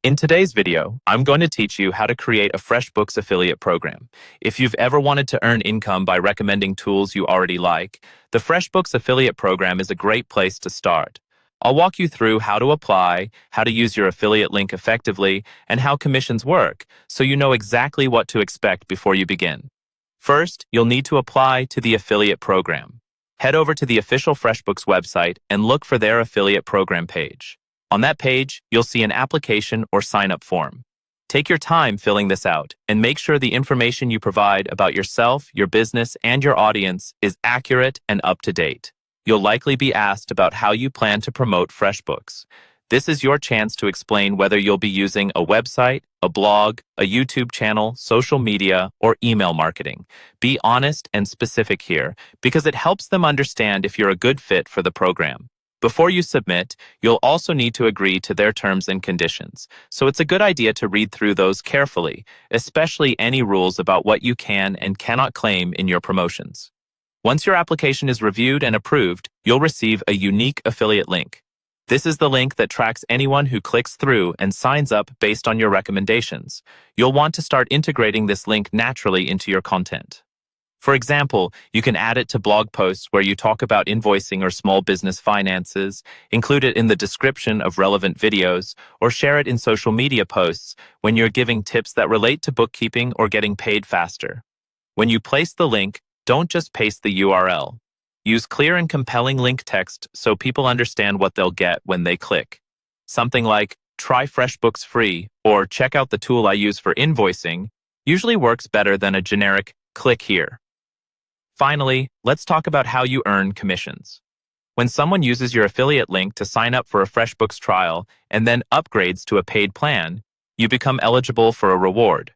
In today's video, I'm going to teach you how to create a Freshbooks affiliate program. If you've ever wanted to earn income by recommending tools you already like, the Freshbooks affiliate program is a great place to start. I'll walk you through how to apply, how to use your affiliate link effectively, and how commissions work, so you know exactly what to expect before you begin. First, you'll need to apply to the affiliate program. Head over to the official Freshbooks website and look for their affiliate program page. On that page, you'll see an application or sign-up form. Take your time filling this out and make sure the information you provide about yourself, your business, and your audience is accurate and up to date. You'll likely be asked about how you plan to promote Freshbooks. This is your chance to explain whether you'll be using a website, a blog, a YouTube channel, social media, or email marketing. Be honest and specific here because it helps them understand if you're a good fit for the program. Before you submit, you'll also need to agree to their terms and conditions, so it's a good idea to read through those carefully, especially any rules about what you can and cannot claim in your promotions. Once your application is reviewed and approved, you'll receive a unique affiliate link. This is the link that tracks anyone who clicks through and signs up based on your recommendations. You'll want to start integrating this link naturally into your content. For example, you can add it to blog posts where you talk about invoicing or small business finances, include it in the description of relevant videos, or share it in social media posts when you're giving tips that relate to bookkeeping or getting paid faster. When you place the link, don't just paste the URL. Use clear and compelling link text so people understand what they'll get when they click. Something like, "Try FreshBooks free," or "Check out the tool I use for invoicing," usually works better than a generic "click here." Finally, let's talk about how you earn commissions. When someone uses your affiliate link to sign up for a FreshBooks trial and then upgrades to a paid plan, you become eligible for a reward.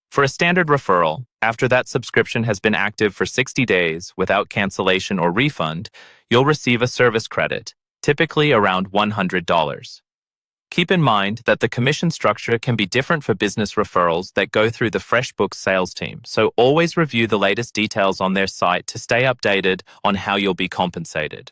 For a standard referral, after that subscription has been active for 60 days without cancellation or refund, you'll receive a service credit, typically around $100. Keep in mind that the commission structure can be different for business referrals that go through the FreshBooks sales team, so always review the latest details on their site to stay updated on how you'll be compensated.